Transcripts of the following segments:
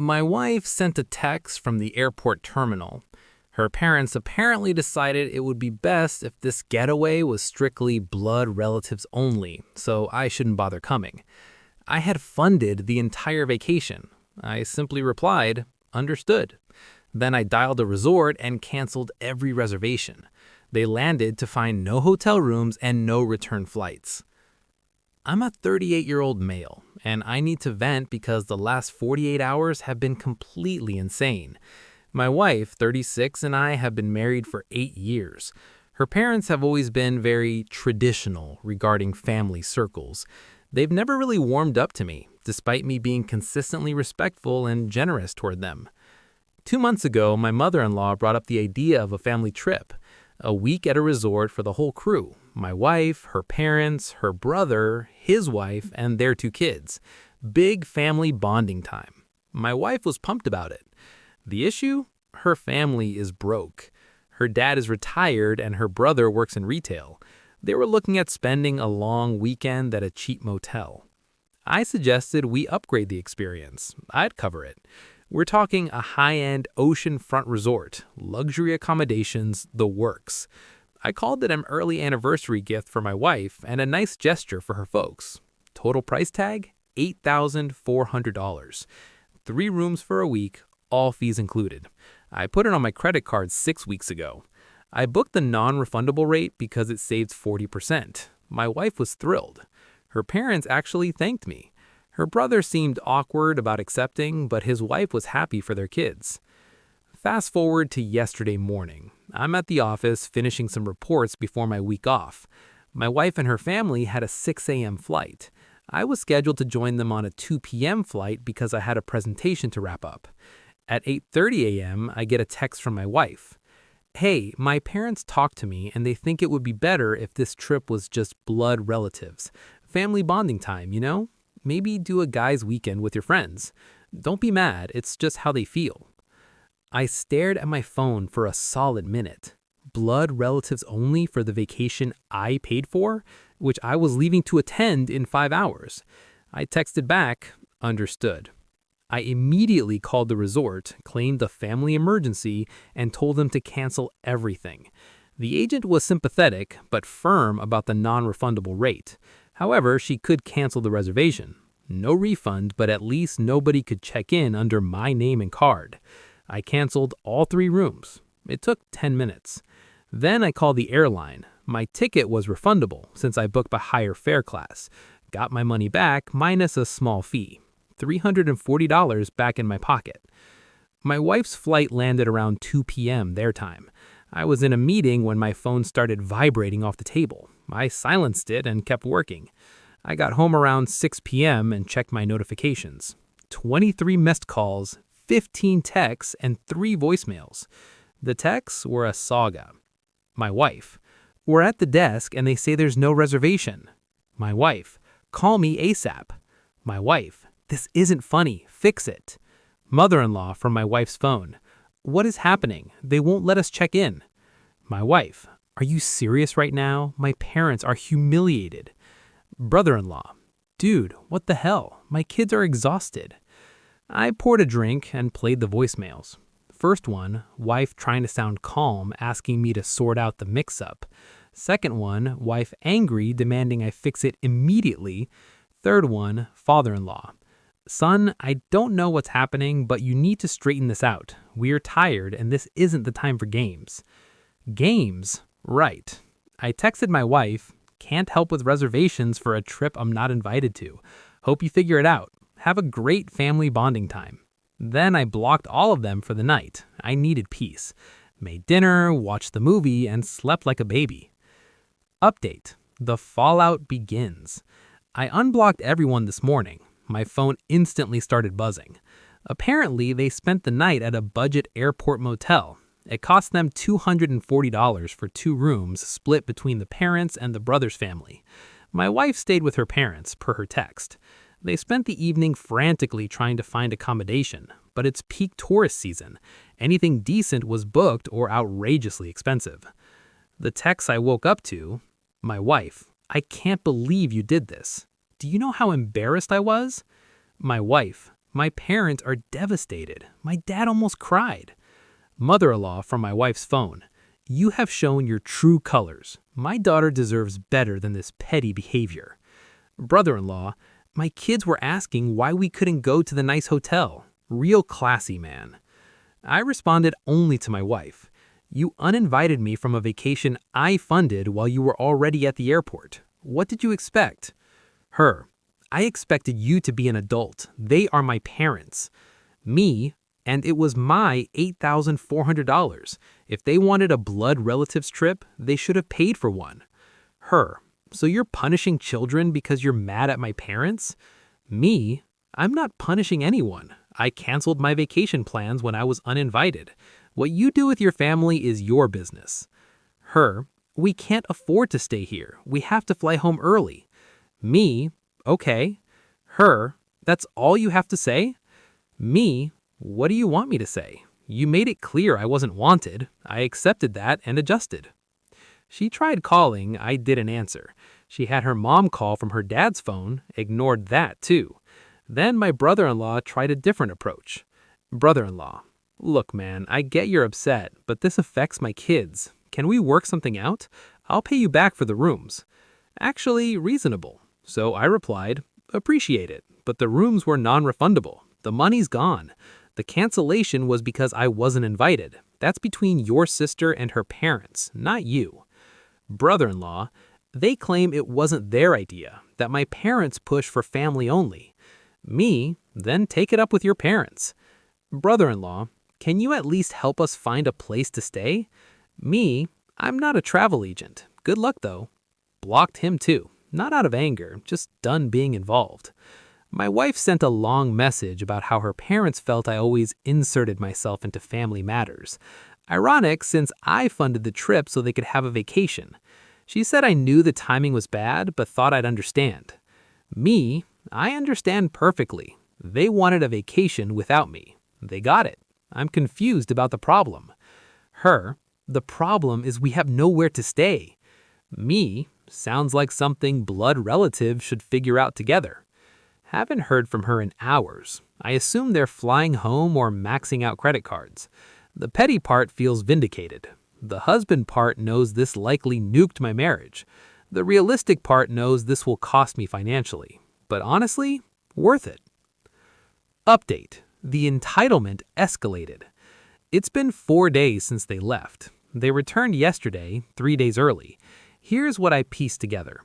My wife sent a text from the airport terminal. Her parents apparently decided it would be best if this getaway was strictly blood relatives only, so I shouldn't bother coming. I had funded the entire vacation. I simply replied, "Understood." Then I dialed a resort and canceled every reservation. They landed to find no hotel rooms and no return flights. I'm a 38-year-old male, and I need to vent because the last 48 hours have been completely insane. My wife, 36, and I have been married for 8 years. Her parents have always been very traditional regarding family circles. They've never really warmed up to me, despite me being consistently respectful and generous toward them. 2 months ago, my mother-in-law brought up the idea of a family trip, a week at a resort for the whole crew, my wife, her parents, her brother, his wife, and their 2 kids. Big family bonding time. My wife was pumped about it. The issue? Her family is broke. Her dad is retired and her brother works in retail. They were looking at spending a long weekend at a cheap motel. I suggested we upgrade the experience. I'd cover it. We're talking a high-end oceanfront resort, luxury accommodations, the works. I called it an early anniversary gift for my wife and a nice gesture for her folks. Total price tag? $8,400. 3 rooms for a week, all fees included. I put it on my credit card 6 weeks ago. I booked the non-refundable rate because it saved 40%. My wife was thrilled. Her parents actually thanked me. Her brother seemed awkward about accepting, but his wife was happy for their kids. Fast forward to yesterday morning. I'm at the office finishing some reports before my week off. My wife and her family had a 6 a.m. flight. I was scheduled to join them on a 2 p.m. flight because I had a presentation to wrap up. At 8:30 a.m., I get a text from my wife. "Hey, my parents talked to me and they think it would be better if this trip was just blood relatives. Family bonding time, you know? Maybe do a guy's weekend with your friends. Don't be mad, it's just how they feel." I stared at my phone for a solid minute. Blood relatives only for the vacation I paid for, which I was leaving to attend in 5 hours. I texted back, "Understood." I immediately called the resort, claimed a family emergency, and told them to cancel everything. The agent was sympathetic, but firm about the non-refundable rate. However, she could cancel the reservation. No refund, but at least nobody could check in under my name and card. I canceled all 3 rooms. It took 10 minutes. Then I called the airline. My ticket was refundable since I booked a higher fare class. Got my money back minus a small fee. $340 back in my pocket. My wife's flight landed around 2 p.m. their time. I was in a meeting when my phone started vibrating off the table. I silenced it and kept working. I got home around 6 p.m. and checked my notifications. 23 missed calls, 15 texts, and 3 voicemails. The texts were a saga. My wife: "We're at the desk and they say there's no reservation." My wife: "Call me ASAP." My wife: "This isn't funny. Fix it." Mother-in-law from my wife's phone: "What is happening? They won't let us check in." My wife: "Are you serious right now? My parents are humiliated." Brother-in-law: "Dude, what the hell? My kids are exhausted." I poured a drink and played the voicemails. First one, wife trying to sound calm, asking me to sort out the mix-up. Second one, wife angry, demanding I fix it immediately. Third one, father-in-law: "Son, I don't know what's happening, but you need to straighten this out. We're tired and this isn't the time for games." Games? Right. I texted my wife: "Can't help with reservations for a trip I'm not invited to. Hope you figure it out. Have a great family bonding time." Then I blocked all of them for the night. I needed peace. Made dinner, watched the movie, and slept like a baby. Update: the fallout begins. I unblocked everyone this morning. My phone instantly started buzzing. Apparently, they spent the night at a budget airport motel. It cost them $240 for 2 rooms split between the parents and the brother's family. My wife stayed with her parents, per her text. They spent the evening frantically trying to find accommodation, but it's peak tourist season. Anything decent was booked or outrageously expensive. The text I woke up to: my wife: "I can't believe you did this. Do you know how embarrassed I was?" My wife: My parents are devastated. My dad almost cried. Mother-in-law from my wife's phone. You have shown your true colors. My daughter deserves better than this petty behavior. Brother-in-law, my kids were asking why we couldn't go to the nice hotel. Real classy, man. I responded only to my wife. You uninvited me from a vacation I funded while you were already at the airport. What did you expect? Her. I expected you to be an adult. They are my parents. Me, and it was my $8,400. If they wanted a blood relatives trip, they should have paid for one. Her. So you're punishing children because you're mad at my parents? Me, I'm not punishing anyone. I canceled my vacation plans when I was uninvited. What you do with your family is your business. Her, we can't afford to stay here. We have to fly home early. Me, okay. Her, that's all you have to say? Me, what do you want me to say? You made it clear I wasn't wanted. I accepted that and adjusted. She tried calling, I didn't answer. She had her mom call from her dad's phone, ignored that too. Then my brother-in-law tried a different approach. Brother-in-law, look man, I get you're upset, but this affects my kids. Can we work something out? I'll pay you back for the rooms. Actually, reasonable. So I replied, appreciate it, but the rooms were non-refundable. The money's gone. The cancellation was because I wasn't invited. That's between your sister and her parents, not you. Brother-in-law, they claim it wasn't their idea, that my parents push for family only. Me, then take it up with your parents. Brother-in-law, can you at least help us find a place to stay? Me, I'm not a travel agent. Good luck though. Blocked him too. Not out of anger, just done being involved. My wife sent a long message about how her parents felt I always inserted myself into family matters. Ironic since I funded the trip so they could have a vacation. She said I knew the timing was bad, but thought I'd understand. Me, I understand perfectly. They wanted a vacation without me. They got it. I'm confused about the problem. Her, the problem is we have nowhere to stay. Me, sounds like something blood relatives should figure out together. Haven't heard from her in hours. I assume they're flying home or maxing out credit cards. The petty part feels vindicated. The husband part knows this likely nuked my marriage. The realistic part knows this will cost me financially. But honestly, worth it. Update. The entitlement escalated. It's been 4 days since they left. They returned yesterday, 3 days early. Here's what I pieced together.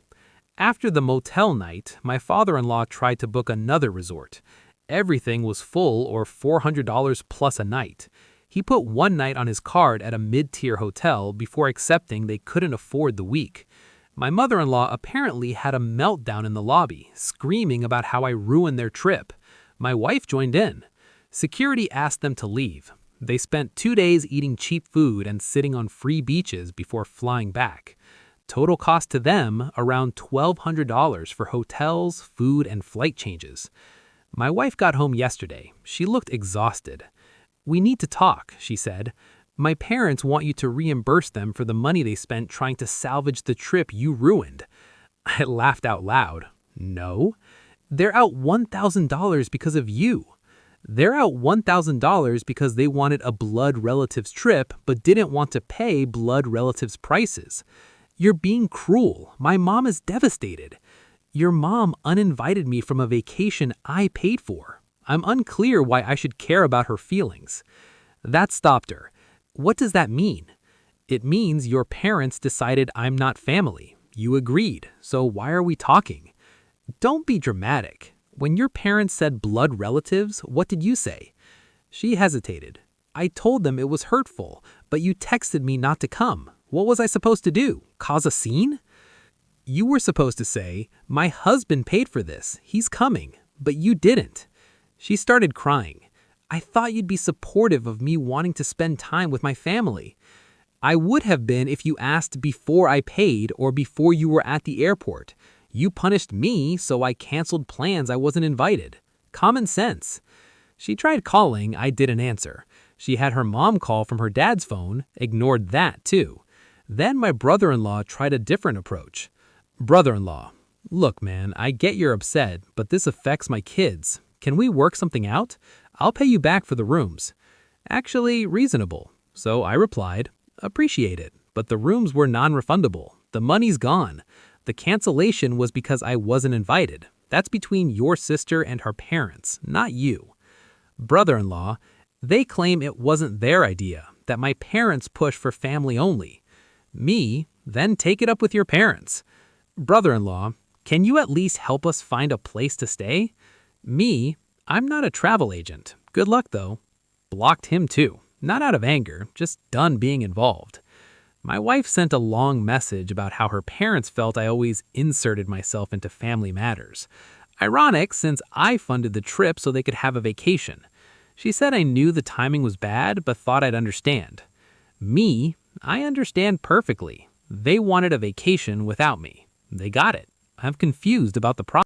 After the motel night, my father-in-law tried to book another resort. Everything was full or $400 plus a night. He put one night on his card at a mid-tier hotel before accepting they couldn't afford the week. My mother-in-law apparently had a meltdown in the lobby, screaming about how I ruined their trip. My wife joined in. Security asked them to leave. They spent 2 days eating cheap food and sitting on free beaches before flying back. Total cost to them around $1,200 for hotels, food, and flight changes. My wife got home yesterday. She looked exhausted. We need to talk, she said. My parents want you to reimburse them for the money they spent trying to salvage the trip you ruined. I laughed out loud. No. They're out $1,000 because of you. They're out $1,000 because they wanted a blood relatives trip but didn't want to pay blood relatives prices. You're being cruel. My mom is devastated. Your mom uninvited me from a vacation I paid for. I'm unclear why I should care about her feelings. That stopped her. What does that mean? It means your parents decided I'm not family. You agreed. So why are we talking? Don't be dramatic. When your parents said blood relatives, what did you say? She hesitated. I told them it was hurtful, but you texted me not to come. What was I supposed to do? Cause a scene? You were supposed to say, my husband paid for this. He's coming. But you didn't. She started crying. I thought you'd be supportive of me wanting to spend time with my family. I would have been if you asked before I paid or before you were at the airport. You punished me, so I canceled plans I wasn't invited. Common sense. She tried calling, I didn't answer. She had her mom call from her dad's phone, ignored that too. Then my brother-in-law tried a different approach. Brother-in-law, look man, I get you're upset, but this affects my kids. Can we work something out? I'll pay you back for the rooms. Actually, reasonable. So I replied, appreciate it, but the rooms were non-refundable. The money's gone. The cancellation was because I wasn't invited. That's between your sister and her parents, not you. Brother-in-law, they claim it wasn't their idea, that my parents push for family only. Me, then take it up with your parents. Brother-in-law, can you at least help us find a place to stay? Me, I'm not a travel agent. Good luck though. Blocked him too. Not out of anger, just done being involved. My wife sent a long message about how her parents felt I always inserted myself into family matters. Ironic, since I funded the trip so they could have a vacation. She said I knew the timing was bad, but thought I'd understand. Me, I understand perfectly. They wanted a vacation without me. They got it. I'm confused about the problem.